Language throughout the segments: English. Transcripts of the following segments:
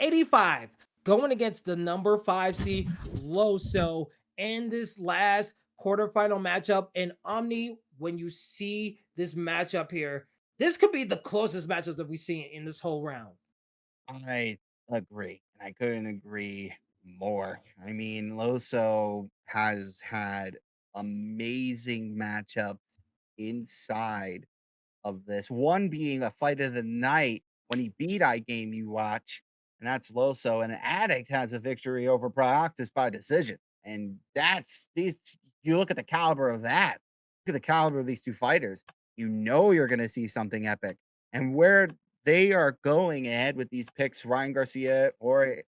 Addict85 going against the number 5 seed Losooo in this last quarterfinal matchup. And Omni, when you see this matchup here, this could be the closest matchup that we've seen in this whole round. I agree. And I couldn't agree more. I mean, Loso has had amazing matchups inside of this. One being a fight of the night when he beat iGame You Watch, and that's Loso. And Addict has a victory over Prioxis by decision. And that's these you look at the caliber of that. Look at the caliber of these two fighters. You know you're gonna see something epic. And where they are going ahead with these picks, Ryan Garcia or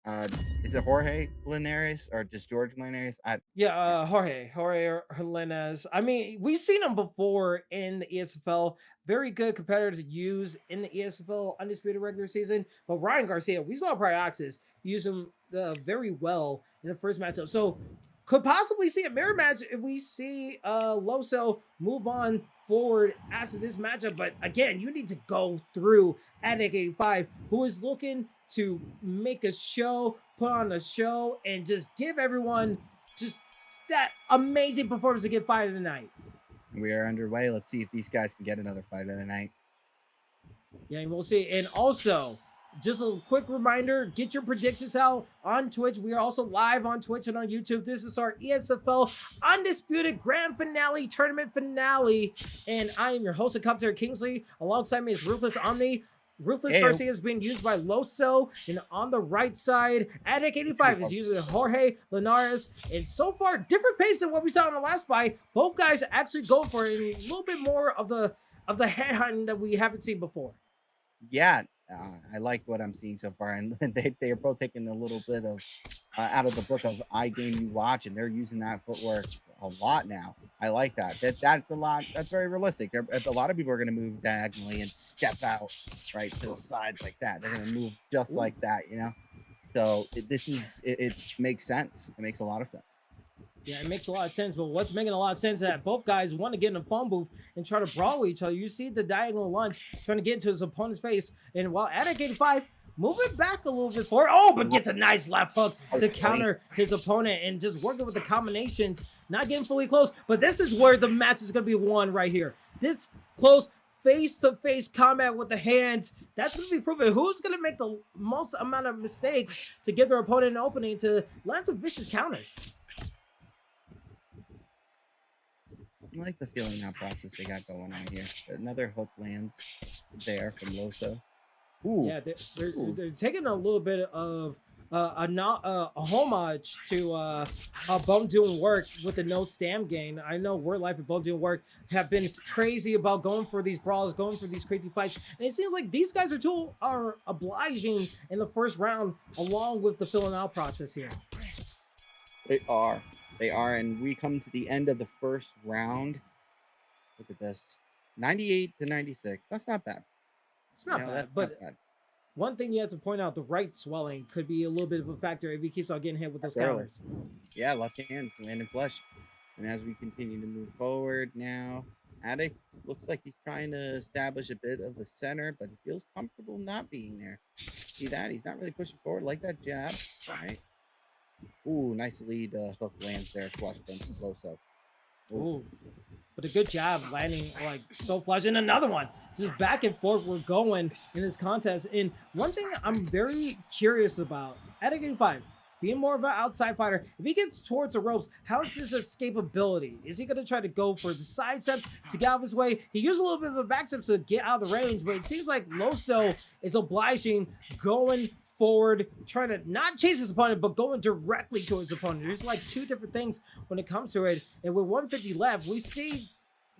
is it Jorge Linares or just George Linares? I Yeah, can't. Jorge Hernandez. I mean, we've seen him before in the ESFL. Very good competitor to use in the ESFL Undisputed regular season. But Ryan Garcia, we saw Prioxis use him very well in the first matchup. So could possibly see a mirror match if we see Loso move on forward after this matchup. But again, you need to go through Addict85, who is looking to make a show, put on a show, and just give everyone just that amazing performance to get fight of the night. We are underway. Let's see if these guys can get another fight of the night. Yeah, and we'll see. And also, just a quick reminder, get your predictions out on Twitch. We are also live on Twitch and on YouTube. This is our ESFL Undisputed Grand Finale Tournament Finale. And I am your host and commentator, Kingsley. Alongside me is Ruthless Omni. Ruthless Garcia is being used by Loso, and on the right side, Addict85 is using Jorge Linares. And so far, different pace than what we saw in the last fight. Both guys actually go for a little bit more of the headhunting that we haven't seen before. Yeah, I like what I'm seeing so far, and they are both taking a little bit of out of the book of iGame You Watch, and they're using that footwork a lot now. I like that. That's a lot. That's very realistic. A lot of people are going to move diagonally and step out right to the sides like that. They're going to move just like that, you know. So it makes sense. It makes a lot of sense. Yeah, it makes a lot of sense. But what's making a lot of sense is that both guys want to get in a phone booth and try to brawl with each other. You see the diagonal lunge trying to get into his opponent's face. And while Addict85 moving back a little bit forward, but gets a nice left hook to counter his opponent and just working with the combinations, not getting fully close. But this is where the match is going to be won right here. This close face-to-face combat with the hands, that's going to be proven. Who's going to make the most amount of mistakes to give their opponent an opening to land some vicious counters? I like the feeling out process they got going on here. Another hook lands there from Loso. Ooh. Yeah, they're taking a little bit of a homage to Bone Doing Work with the no stam gain. I know Word Life and Bone Doing Work have been crazy about going for these brawls, going for these crazy fights, and it seems like these guys are obliging in the first round, along with the filling out process here. They are. They are, and we come to the end of the first round. Look at this. 98-96. That's not bad. It's not bad, but not bad. One thing you have to point out, the right swelling could be a little bit of a factor if he keeps on getting hit with those counters. Yeah, left hand, landing flush. And as we continue to move forward now, Addict looks like he's trying to establish a bit of the center, but he feels comfortable not being there. See that? He's not really pushing forward like that jab. All right. Ooh, nice lead hook lands there, flush from Loso. Ooh, but a good job landing like so flush. And another one, just back and forth we're going in this contest. And one thing I'm very curious about, Addict85, being more of an outside fighter, if he gets towards the ropes, how is his escapability? Is he going to try to go for the side steps to get out of his way? He used a little bit of a back step to get out of the range, but it seems like Loso is obliging going forward, trying to not chase his opponent, but going directly to his opponent. There's like two different things when it comes to it. And with 150 left, we see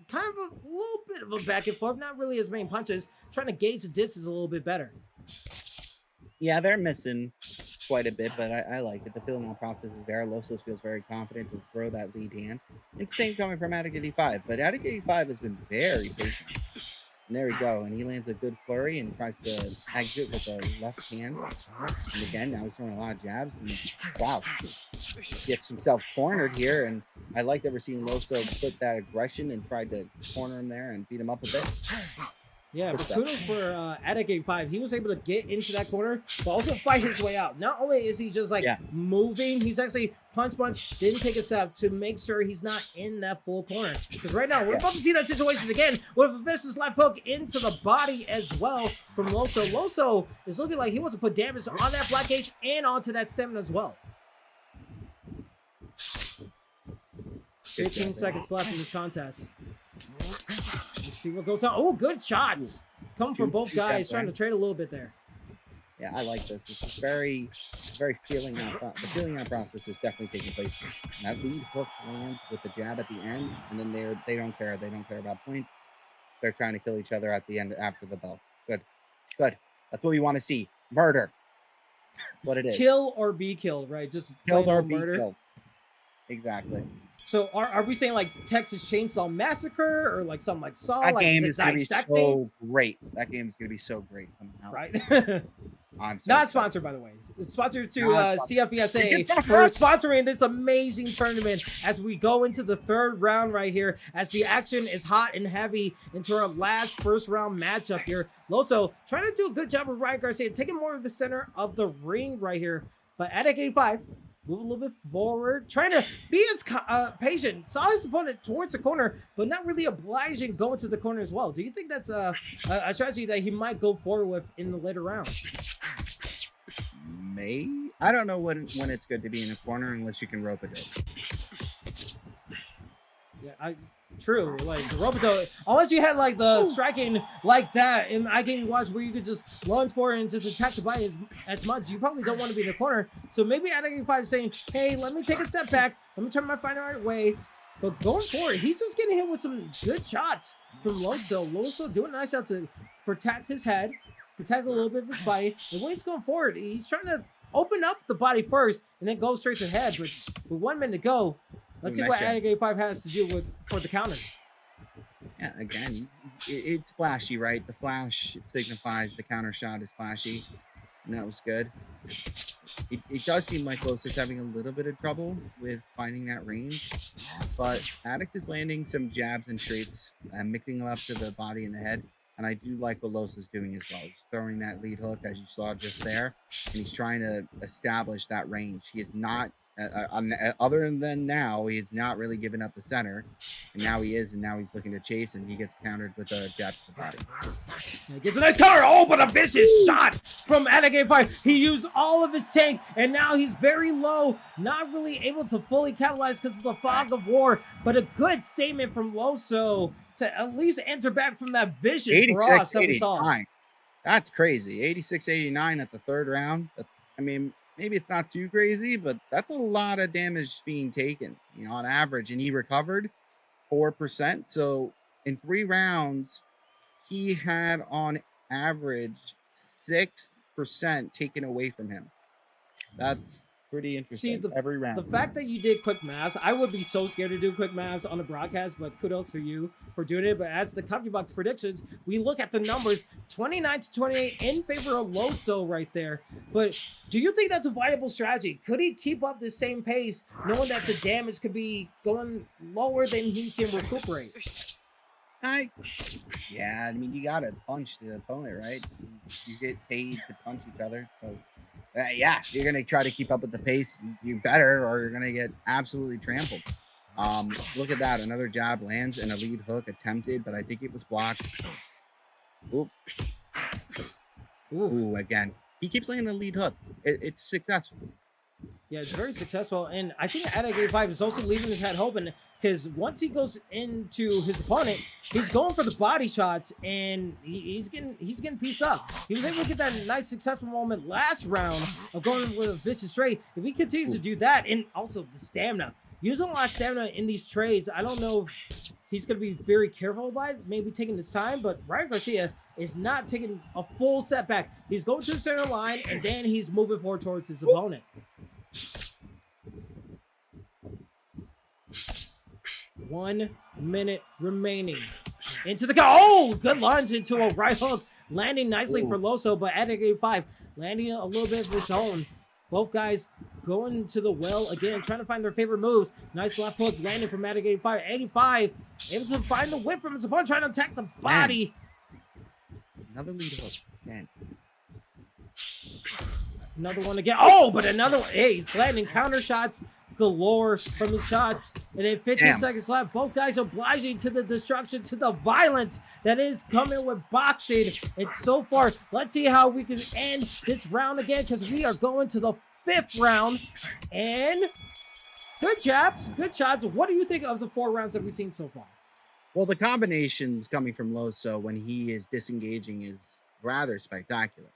kind of a little bit of a back and forth, not really as many punches, trying to gauge the distance a little bit better. Yeah, they're missing quite a bit, but I like it. The feeling out process is there. Loso feels very confident to throw that lead hand. And same coming from Addict85, but Addict85 has been very patient. And there we go. And he lands a good flurry and tries to exit with a left hand. And again, now he's throwing a lot of jabs. And wow, gets himself cornered here. And I like that we're seeing Loso put that aggression and tried to corner him there and beat him up a bit. Yeah, Good but stuff. kudos for Addict85. He was able to get into that corner, but also fight his way out. Not only is he just like Yeah. moving, he's actually punch, didn't take a step to make sure he's not in that full corner. Because right now, we're about to see that situation again with a vicious left hook into the body as well from Losooo. Losooo is looking like he wants to put damage on that black cage and onto that stamina as well. 15 seconds left in this contest. Let's see what goes on. Oh, good shots. Coming from both guys, trying to trade a little bit there. Yeah, I like this. It's very feeling out. The feeling out process is definitely taking place. That lead hook lands with the jab at the end, and then they don't care. They don't care about points. They're trying to kill each other at the end after the bell. Good. That's what we want to see. Murder. That's what it is. Kill or be killed, right? Just Killed or be murder. killed. Exactly. So are we saying like Texas Chainsaw Massacre or like something like Saw? That like game is going to be so great. That game is going to be so great coming out. Right. I'm so not excited. sponsored, by the way. It's sponsored to CFESA for us. sponsoring this amazing tournament as we go into the third round right here, as the action is hot and heavy into our last first round matchup here. Losooo trying to do a good job of Ryan Garcia, taking more of the center of the ring right here. But Addict85 move a little bit forward, trying to be as patient. Saw his opponent towards the corner, but not really obliging going to the corner as well. Do you think that's a strategy that he might go forward with in the later rounds? I don't know when it's good to be in a corner unless you can rope it in. Yeah, true. Like the rope, unless you had like the striking like that in iGaming Watch where you could just run for it and just attack the body as much, you probably don't want to be in the corner. So maybe Addict85 saying, hey, let me take a step back, let me turn my fight the right way. But going forward, he's just getting hit with some good shots from Losooo. Losooo doing a nice job to protect his head, protect a little bit of his body. And when he's going forward, he's trying to open up the body first and then go straight to the head. But with 1 minute to go, let's see what Addict85 has to do for the counters. Yeah, again, it's flashy, right? The flash signifies the counter shot is flashy, and that was good. It does seem like Losoo's having a little bit of trouble with finding that range, but Addict is landing some jabs and straights, mixing them up to the body and the head. And I do like what Losooo's doing as well. He's throwing that lead hook, as you saw just there, and he's trying to establish that range. He is not, other than now, he is not really giving up the center. And now he is, and now he's looking to chase, and he gets countered with a jab to the body. He gets a nice counter. Oh, but a vicious shot from Addict85. He used all of his tank, and now he's very low, not really able to fully capitalize because of the fog of war. But a good statement from Losooo to at least enter back from that vicious barrage that we saw. That's crazy. 86-89 at the third round. I mean, maybe it's not too crazy, but that's a lot of damage being taken, on average. And he recovered 4%. So in 3 rounds, he had on average 6% taken away from him. That's pretty interesting. See, every round. The fact that you did quick maths, I would be so scared to do quick maths on the broadcast, but kudos for you for doing it. But as the Company Box predictions, we look at the numbers, 29-28 in favor of Losooo right there. But do you think that's a viable strategy? Could he keep up the same pace, knowing that the damage could be going lower than he can recuperate? Yeah, I mean, you got to punch the opponent, right? You get paid to punch each other, so... yeah, you're going to try to keep up with the pace. You better, or you're going to get absolutely trampled. Look at that. Another jab lands and a lead hook attempted, but I think it was blocked. Ooh, again. He keeps landing the lead hook. It's successful. Yeah, it's very successful. And I think Addict85 is also leaving his head open because once he goes into his opponent, he's going for the body shots and he's getting pieced up. He was able to get that nice successful moment last round of going with a vicious straight. If he continues to do that, and also the stamina, using a lot of stamina in these trades, I don't know if he's going to be very careful about it, maybe taking his time, but Ryan Garcia is not taking a full setback. He's going to the center line and then he's moving forward towards his opponent. 1 minute remaining. Into the good lunge into a right hook, landing nicely for Losooo, but Addict85 landing a little bit of his own. Both guys going to the well again, trying to find their favorite moves. Nice left hook landing from Addict85. 85 able to find the whip from his opponent, trying to attack the body. Another lead hook. Man. Another one again. Oh, but another one. Hey, he's landing counter shots galore from his shots. And then 15 Damn. seconds left. Both guys obliging to the destruction, to the violence that is coming with boxing. And so far, let's see how we can end this round again, because we are going to the 5th round. And good jabs, good shots. What do you think of the 4 rounds that we've seen so far? Well, the combinations coming from Losooo when he is disengaging is rather spectacular.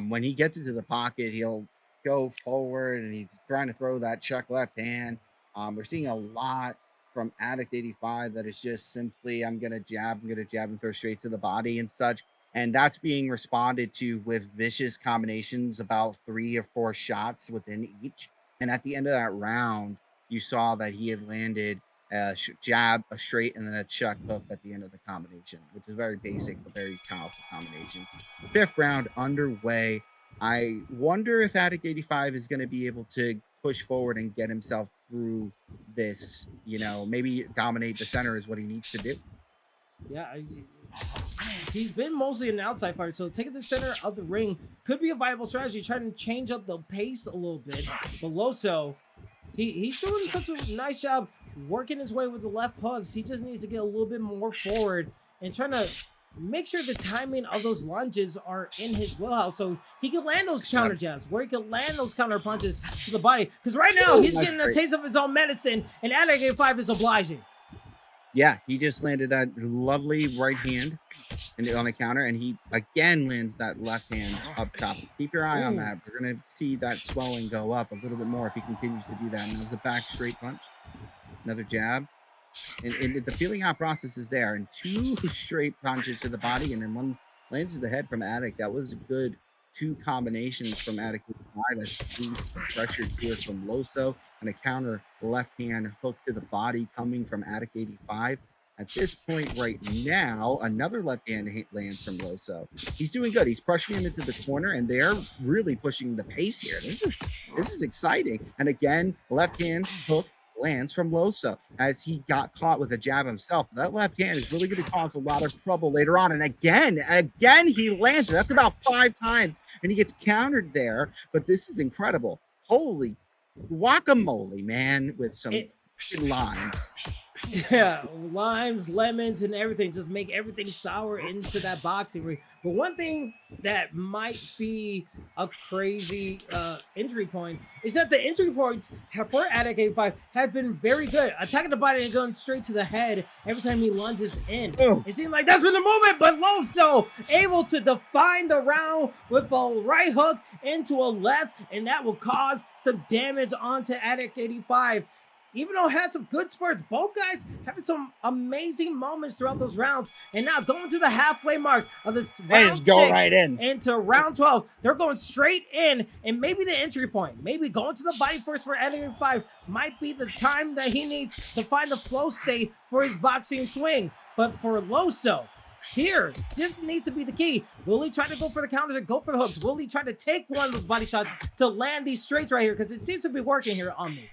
When he gets into the pocket, he'll go forward and he's trying to throw that chuck left hand. We're seeing a lot from Addict85 that is just simply, I'm going to jab and throw straight to the body and such. And that's being responded to with vicious combinations, about 3 or 4 shots within each. And at the end of that round, you saw that he had landed a jab, a straight, and then a chuck hook at the end of the combination, which is very basic but very powerful combination. 5th round underway. I wonder if Addict85 is going to be able to push forward and get himself through this. You know, maybe dominate the center is what he needs to do. Yeah, he's been mostly an outside fighter, so taking the center of the ring could be a viable strategy, trying to change up the pace a little bit. But Losooo, he's doing such a nice job working his way with the left hooks. He just needs to get a little bit more forward and trying to make sure the timing of those lunges are in his wheelhouse, so he can land those counter jabs, where he can land those counter punches to the body. Because right now, he's getting a taste of his own medicine, and Addict85 is obliging. Yeah, he just landed that lovely right hand on the counter, and he again lands that left hand up top. Keep your eye on that. We're going to see that swelling go up a little bit more if he continues to do that. And that was a back straight punch. Another jab. And the feeling out process is there. And 2 straight punches to the body, and then 1 lands to the head from Addict. That was a good 2 combinations from Addict85. That's pressured here from Losooo, and a counter left hand hook to the body coming from Addict85. At this point right now, another left hand lands from Losooo. He's doing good. He's pushing him into the corner, and they're really pushing the pace here. This is exciting. And again, left hand hook lands from Losooo as he got caught with a jab himself. That left hand is really going to cause a lot of trouble later on. And again, he lands it. That's about 5 times, and he gets countered there. But this is incredible. Holy guacamole, man, with some limes. Yeah, limes, lemons, and everything. Just make everything sour into that boxing ring. But one thing that might be a crazy injury point is that the injury points for Addict85 have been very good. Attacking the body and going straight to the head every time he lunges in. It seemed like that's been the movement, but Losooo able to define the round with a right hook into a left, and that will cause some damage onto Addict85. Even though it had some good spurts, both guys having some amazing moments throughout those rounds. And now going to the halfway mark of this round 6 right into round 12, they're going straight in, and maybe the entry point, maybe going to the body first for Addict85 might be the time that he needs to find the flow state for his boxing swing. But for Losooo, here, this needs to be the key. Will he try to go for the counters and go for the hooks? Will he try to take one of those body shots to land these straights right here? Because it seems to be working here on me.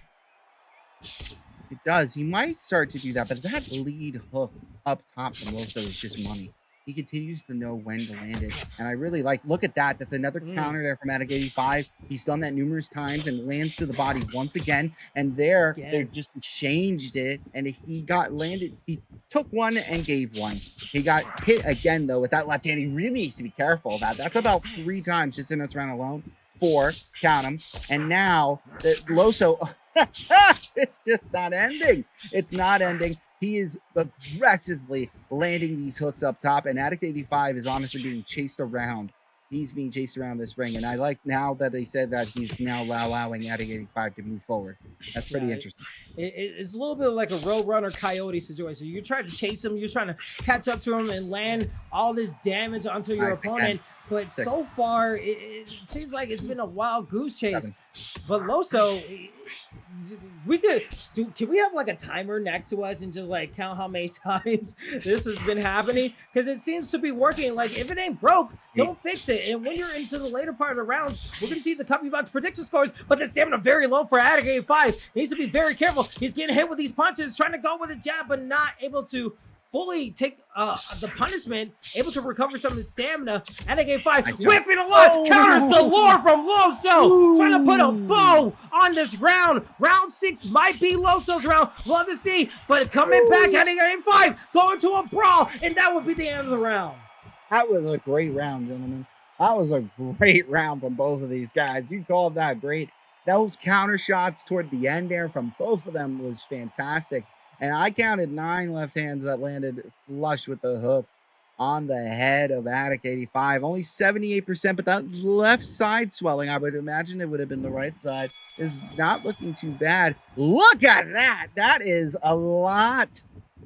It does. He might start to do that, but that lead hook up top from Losooo is just money. He continues to know when to land it. And I really like, look at that. That's another counter there from Addict85. He's done that numerous times and lands to the body once again. And they just changed it. And he got landed. He took one and gave one. He got hit again, though, with that left hand. He really needs to be careful of that. That's about 3 times just in this round alone. 4, count them. And now the Losooo... it's just not ending. It's not ending. He is aggressively landing these hooks up top, and Addict85 is honestly being chased around. He's being chased around this ring, and I like now that they said that he's now allowing Addict85 to move forward. That's pretty interesting. It's a little bit like a roadrunner coyote situation. You're trying to chase him, you're trying to catch up to him and land all this damage onto your opponent. But so far, it seems like it's been a wild goose chase. 7. But Losooo, can we have like a timer next to us and just like count how many times this has been happening? Because it seems to be working. Like, if it ain't broke, don't fix it. And when you're into the later part of the round, we're going to see the company about to prediction scores, but the stamina very low for Addict85. He needs to be very careful. He's getting hit with these punches, trying to go with a jab, but not able to fully take the punishment, able to recover some of his stamina. Addict85 Nice whipping a lot, counters galore from Losooo, Ooh. trying to put a bow on this round. Round 6 might be Losoo's round. Love to see, but coming back, Addict85 going to a brawl, and that would be the end of the round. That was a great round, gentlemen. That was a great round from both of these guys. You called that great. Those counter shots toward the end there from both of them was fantastic. And I counted 9 left hands that landed flush with the hook on the head of Addict85. Only 78%, but that left side swelling, I would imagine it would have been the right side, is not looking too bad. Look at that. That is a lot.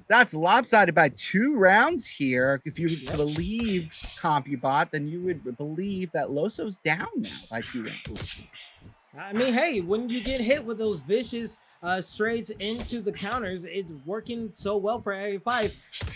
That's lopsided by 2 rounds here. If you believe CompuBot, then you would believe that Losoo's down now by 2 rounds. I mean, hey, when you get hit with those vicious straights into the counters, it's working so well for Addict85.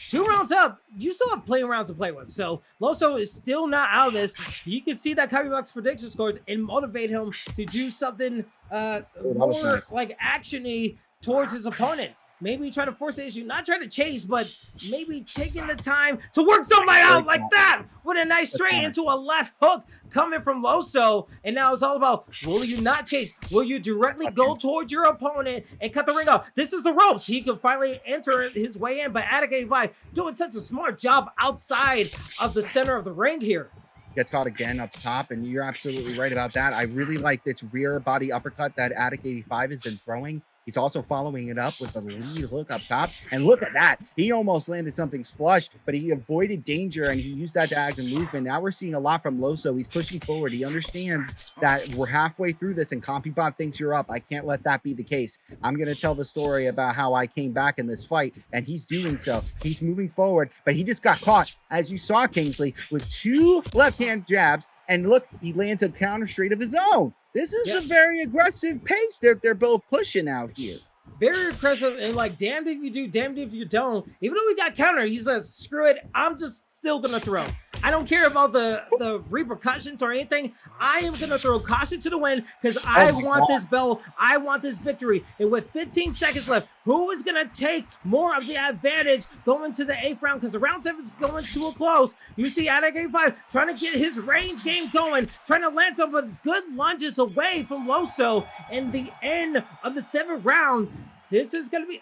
2 rounds up, you still have plenty of rounds to play with. So Losooo is still not out of this. You can see that CompuBot's prediction scores and motivate him to do something more like action-y towards his opponent. Maybe try to force the issue, not trying to chase, but maybe taking the time to work something out like that with a nice straight into a left hook coming from Losooo. And now it's all about, will you not chase? Will you directly go towards your opponent and cut the ring off? This is the ropes. He can finally enter his way in, but Addict85 doing such a smart job outside of the center of the ring here. Gets caught again up top, and you're absolutely right about that. I really like this rear body uppercut that Addict85 has been throwing. He's also following it up with a lead hook up top. And look at that. He almost landed something's flush, but he avoided danger, and he used that to act in movement. Now we're seeing a lot from Losooo. He's pushing forward. He understands that we're halfway through this, and CompuBot thinks you're up. I can't let that be the case. I'm going to tell the story about how I came back in this fight, and he's doing so. He's moving forward, but he just got caught, as you saw, Kingsley, with 2 left-hand jabs. And look, he lands a counter straight of his own. This is a very aggressive pace they're both pushing out here. Very aggressive, and like, damned if you do, damned if you don't. Even though we got counter, he says, screw it, I'm just still gonna throw. I don't care about the repercussions or anything. I am gonna throw caution to the wind because I want this belt. I want this victory. And with 15 seconds left, who is gonna take more of the advantage going to the 8th round? Because the round 7 is going to a close. You see Addict85 trying to get his range game going, trying to land some good lunges away from Losooo. And the end of the 7th round, this is gonna be,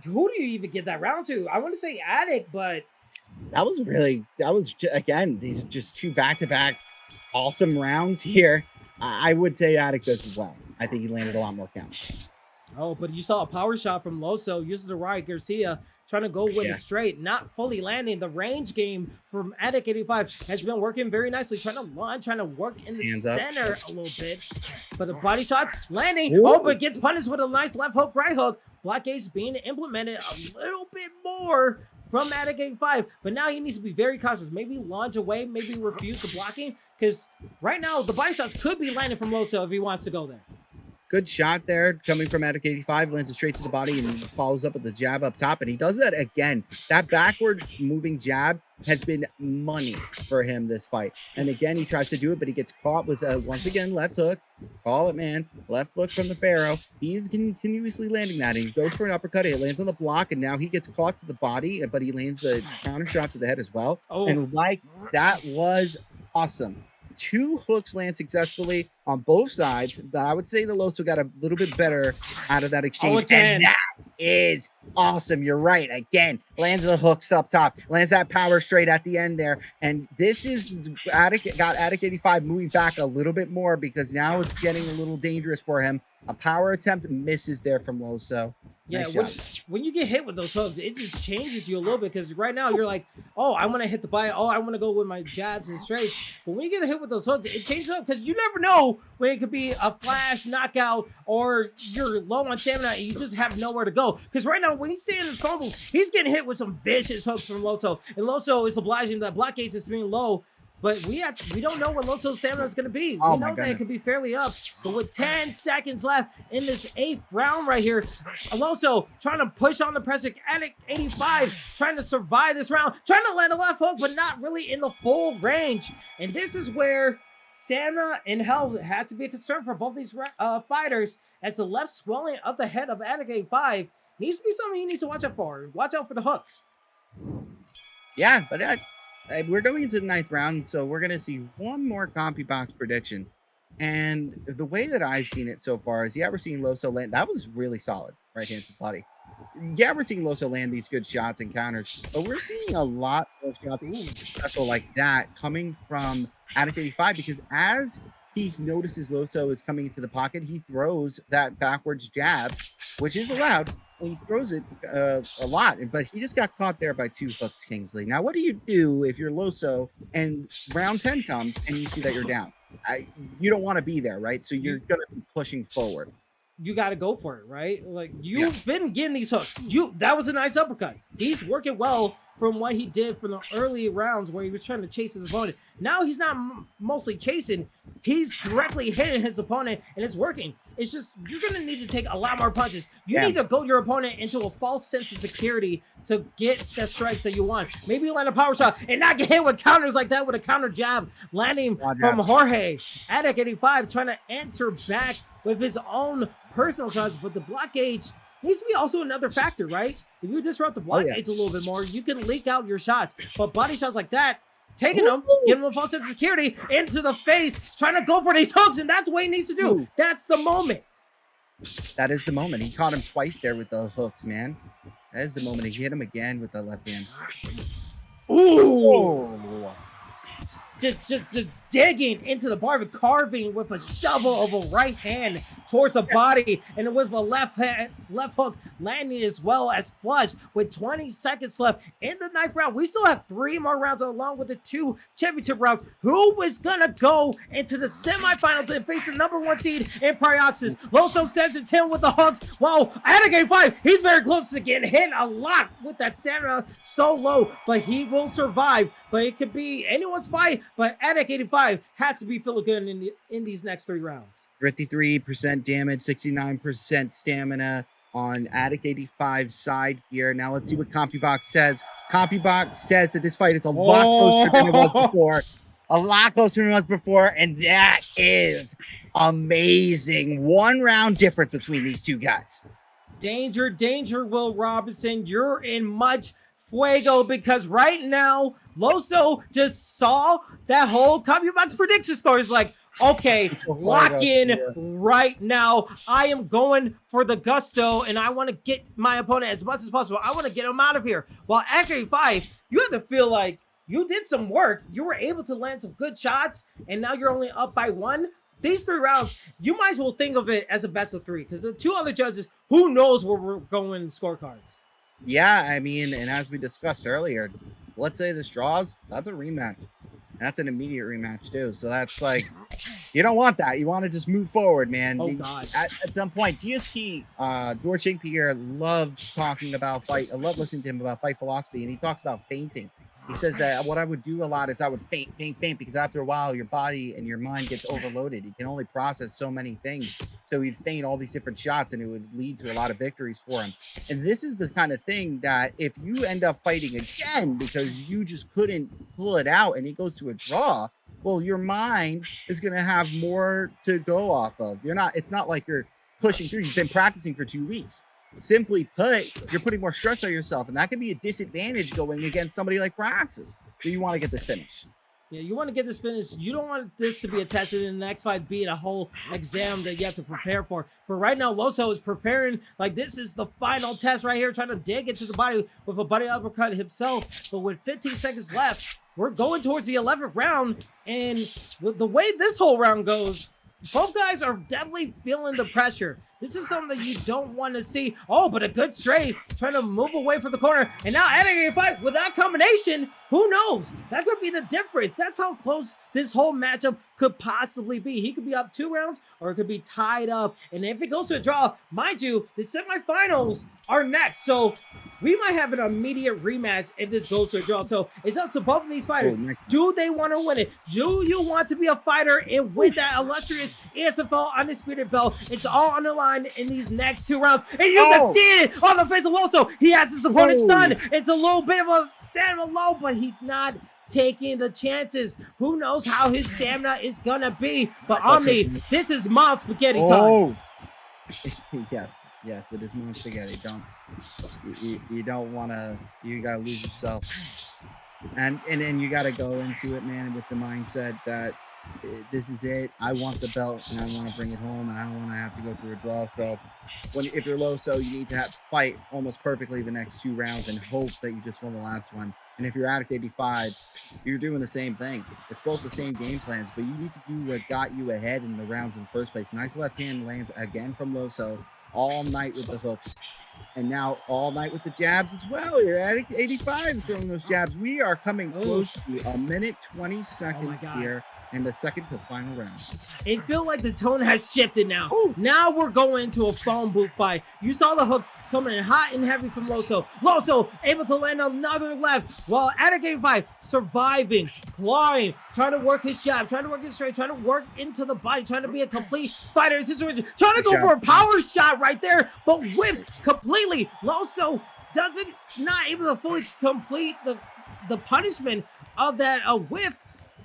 who do you even get that round to? I want to say Addict, but that was again, these just 2 back-to-back awesome rounds here. I would say Addict does as well. I think he landed a lot more counters. Oh, but you saw a power shot from Losooo, uses the Riot Garcia, trying to go with it straight, not fully landing. The range game from Addict85 has been working very nicely, trying to launch, trying to work in the center a little bit. But the body shots landing. Ooh. Oh, but gets punished with a nice left hook, right hook. Blockades being implemented a little bit more from Addict85, but now he needs to be very cautious. Maybe launch away, maybe refuse the blocking, because right now the body shots could be landing from Losooo if he wants to go there. Good shot there coming from Addict85, lands it straight to the body and follows up with the jab up top, and he does that again. That backward moving jab has been money for him this fight. And again, he tries to do it, but he gets caught with once again left hook. Call it, man. Left hook from the Pharaoh. He's continuously landing that, and he goes for an uppercut. It lands on the block, and now he gets caught to the body, but he lands a counter shot to the head as well. Oh. And like, that was awesome. 2 hooks land successfully on both sides, but I would say the Losooo got a little bit better out of that exchange. And that is awesome. You're right. Again, lands the hooks up top, lands that power straight at the end there. And this is got Addict85 moving back a little bit more because now it's getting a little dangerous for him. A power attempt misses there from Losooo. Yeah, nice when you get hit with those hooks, it just changes you a little bit because right now you're like, oh, I want to hit the body. Oh, I want to go with my jabs and straights. But when you get hit with those hooks, it changes up because you never know when it could be a flash knockout or you're low on stamina and you just have nowhere to go. Because right now, when he's staying in his fumble, he's getting hit with some vicious hooks from Losooo. And Losooo is obliging that blockade is being low. But we don't know what Losoo's stamina is going to be. We know that it could be fairly up. But with 10 seconds left in this 8th round right here, Losooo trying to push on the pressure. Addict85 trying to survive this round. Trying to land a left hook, but not really in the full range. And this is where stamina and health has to be a concern for both these fighters, as the left swelling of the head of Addict85 needs to be something he needs to watch out for. Watch out for the hooks. Yeah, but we're going into the 9th round, so we're going to see one more CompuBox prediction. And the way that I've seen it so far is, yeah, we're seeing Losooo land. That was really solid right hand to the body. Yeah, we're seeing Losooo land these good shots and counters, but we're seeing a lot of shots special like that coming from Addict85, because as he notices Losooo is coming into the pocket, he throws that backwards jab, which is allowed. He throws it a lot, but he just got caught there by 2 hooks, Kingsley. Now, what do you do if you're Losooo and round 10 comes and you see that you're down? You don't want to be there, right? So you're going to be pushing forward. You got to go for it, right? Like, you've been getting these hooks. That was a nice uppercut. He's working well from what he did from the early rounds where he was trying to chase his opponent. Now he's not mostly chasing. He's directly hitting his opponent, and it's working. It's just, you're going to need to take a lot more punches. You need to goad your opponent into a false sense of security to get the strikes that you want. Maybe land a power shot and not get hit with counters like that with a counter jab landing from Jorge. Addict85 trying to answer back with his own personal shots, but the block gauge needs to be also another factor, right? If you disrupt the block gauge a little bit more, you can leak out your shots. But body shots like that, taking them, giving him a false sense of security into the face, trying to go for these hooks, and that's what he needs to do. That's the moment. That is the moment. He caught him twice there with those hooks, man. That is the moment. He hit him again with the left hand. Ooh! Just digging into the bar, carving with a shovel of a right hand towards the body, and with a left hook landing as well as flush. With 20 seconds left in the 9th round, we still have 3 more rounds along with the 2 championship rounds. Who is gonna go into the semifinals and face the #1 seed in Prioxis? Losooo says it's him with the hooks. Wow, Addict85, he's very close to getting hit a lot with that stamina so low, but he will survive. But it could be anyone's fight, but Addict85 has to be feeling good in these next 3 rounds. 53% damage, 69% stamina on Addict85's side here. Now let's see what CompuBox says. CompuBox says that this fight is a lot closer than it was before. A lot closer than it was before, and that is amazing. 1 round difference between these 2 guys. Danger, danger, Will Robinson. You're in much fuego, because right now Losooo just saw that whole CompuBox prediction score. Is like, okay, lock in right now. I am going for the gusto, and I want to get my opponent as much as possible. I want to get him out of here. While Addict85, you have to feel like you did some work. You were able to land some good shots, and now you're only up by 1. These 3 rounds, you might as well think of it as a best of 3, because the 2 other judges, who knows where we're going in scorecards. Yeah, I mean, and as we discussed earlier, let's say this draws, that's a rematch. That's an immediate rematch too. So that's like, you don't want that. You want to just move forward, man. Oh God. At some point, GSP, George St. Pierre loved talking about fight. I love listening to him about fight philosophy, and he talks about feinting. He says that what I would do a lot is I would feint, because after a while, your body and your mind gets overloaded. You can only process so many things. So he'd feint all these different shots, and it would lead to a lot of victories for him. And this is the kind of thing that if you end up fighting again because you just couldn't pull it out and it goes to a draw, well, your mind is going to have more to go off of. It's not like you're pushing through. You've been practicing for 2 weeks. Simply put, you're putting more stress on yourself, and that can be a disadvantage going against somebody like Praxis. So you want to get this finished. Yeah, you want to get this finished. You don't want this to be a test and the next fight being a whole exam that you have to prepare for. But right now, Losooo is preparing like this is the final test right here, trying to dig into the body with a body uppercut himself. But with 15 seconds left, we're going towards the 11th round. And with the way this whole round goes, both guys are definitely feeling the pressure. This is something that you don't want to see. Oh, but a good straight, trying to move away from the corner. And now Addict85 with that combination, who knows? That could be the difference. That's how close this whole matchup could possibly be. He could be up 2 rounds, or it could be tied up. And if it goes to a draw, mind you, the semifinals are next. So we might have an immediate rematch if this goes to a draw. So it's up to both of these fighters. Do they want to win it? Do you want to be a fighter and win that illustrious ESFL Undisputed belt? It's all on the line in these next 2 rounds. And you can see it on the face of Losooo. He has his opponent's son. It's a little bit of a stamina low, but he's not taking the chances. Who knows how his stamina is gonna be? But Omni, this is mom spaghetti time. Yes, yes, it is mon spaghetti. Don't you don't want to. You gotta lose yourself, and then you gotta go into it, man, with the mindset that this is it. I want the belt, and I want to bring it home, and I don't want to have to go through a draw. So, if you're low, so you need to fight almost perfectly the next 2 rounds and hope that you just won the last one. And if you're Addict85, you're doing the same thing. It's both the same game plans, but you need to do what got you ahead in the rounds in the first place. Nice left hand lands again from Loso all night with the hooks. And now all night with the jabs as well. You're at 85 throwing those jabs. We are coming close to a minute 20 seconds here in the second to final round. It feels like the tone has shifted now. Ooh. Now we're going into a phone booth fight. You saw the hooks coming in hot and heavy from Loso. Loso able to land another left while Addict85 surviving, clawing, trying to work his jab, trying to work his straight, trying to work into the body, trying to be a complete fighter in situation, trying to go for a power shot right there, but whips completely. Loso not able to fully complete the punishment of that whip.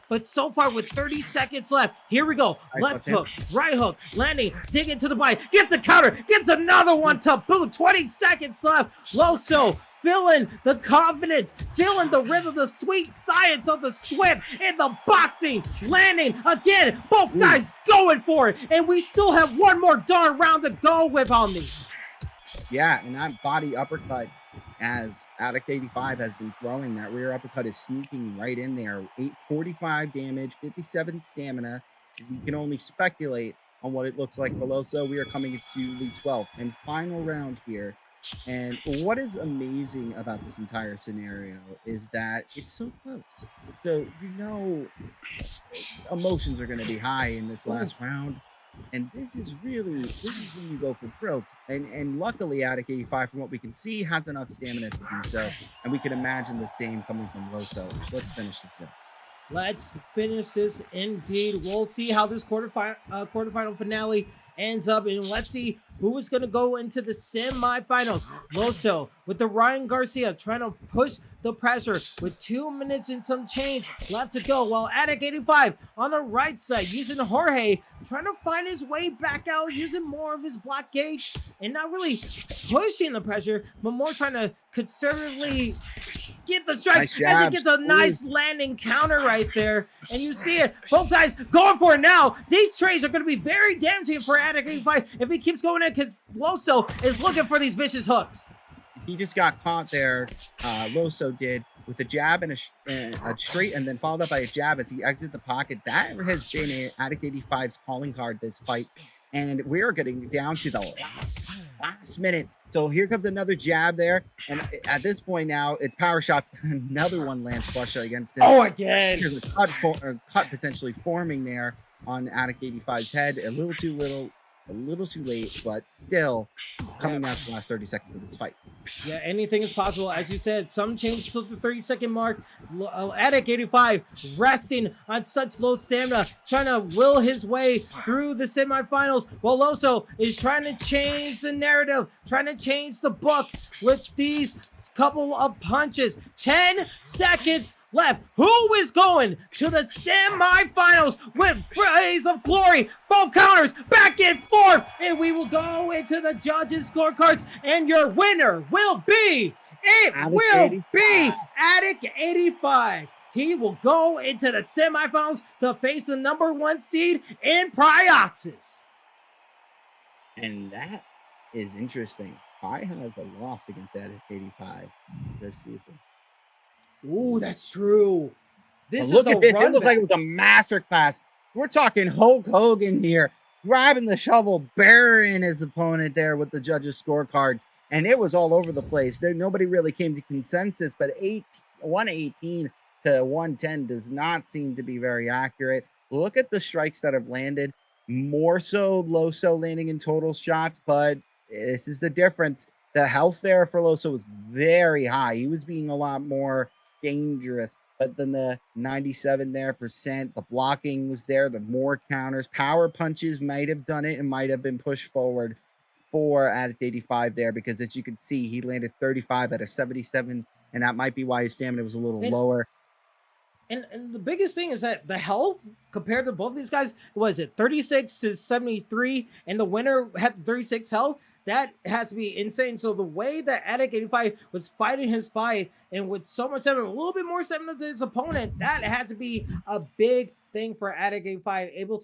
But so far, with 30 seconds left, here we go. Left hook, right hook, landing, dig into the body, gets a counter, gets another one to boot. 20 seconds left. Loso feeling the confidence, feeling the rhythm, the sweet science of the Swift in the boxing, landing again. Both guys going for it, and we still have one more darn round to go with on me. Yeah, and that body uppercut, as Addict85 has been throwing, that rear uppercut is sneaking right in there. 845 damage, 57 stamina. We can only speculate on what it looks like for Loso. We are coming into the 12th and final round here. And what is amazing about this entire scenario is that it's so close. So, emotions are going to be high in this last round. And this is when you go for broke. And luckily, Addict85, from what we can see, has enough stamina to do so. And we can imagine the same coming from Loso. Let's finish this up. Let's finish this indeed. We'll see how this quarterfinal finale ends up, and let's see who is going to go into the semifinals. Loso with the Ryan Garcia trying to push the pressure with 2 minutes and some change left to go, while Addict85 on the right side using Jorge trying to find his way back out, using more of his block gauge and not really pushing the pressure, but more trying to conservatively get the strikes as he gets a nice landing counter right there. And you see it, both guys going for it now. These trades are going to be very damaging for Addict85 if he keeps going in, because Loso is looking for these vicious hooks. He just got caught there, Loso did, with a jab and a straight, and then followed up by a jab as he exits the pocket. That has been Addict85's calling card this fight. And we're getting down to the last minute. So here comes another jab there. And at this point now, it's power shots. Another one lands flush against him. Oh, again. There's a cut potentially forming there on Addict85's head. A little too late, but still coming down to the last 30 seconds of this fight. Yeah, anything is possible. As you said, some change to the 30-second mark. Addict85 resting on such low stamina, trying to will his way through the semifinals, while Loso is trying to change the narrative, trying to change the book with these couple of punches. 10 seconds left. Who is going to the semifinals with Blaze of Glory? Both counters back and forth, and we will go into the judges' scorecards, and your winner will be Addict85. He will go into the semifinals to face the #1 seed in Prioxis. And that is interesting. Pi has a loss against Addict85 this season. Ooh, that's true. This look is at this. It looked back. like it was a masterclass. We're talking Hulk Hogan here, grabbing the shovel, burying his opponent there with the judges' scorecards. And it was all over the place. Nobody really came to consensus, but 118 to 110 does not seem to be very accurate. Look at the strikes that have landed. More so Loso landing in total shots, but this is the difference. The health there for Loso was very high. He was being a lot more dangerous, but then the 97 there percent, the blocking was there, the more counters, power punches might have done it and might have been pushed forward for Addict85 there, because as you can see, he landed 35 out of 77, and that might be why his stamina was a little lower. And the biggest thing is that the health compared to both these guys, was it 36 to 73, and the winner had 36 health. That has to be insane. So the way that Addict85 was fighting his fight and with so much stamina, a little bit more stamina to his opponent, that had to be a big thing for Addict85, able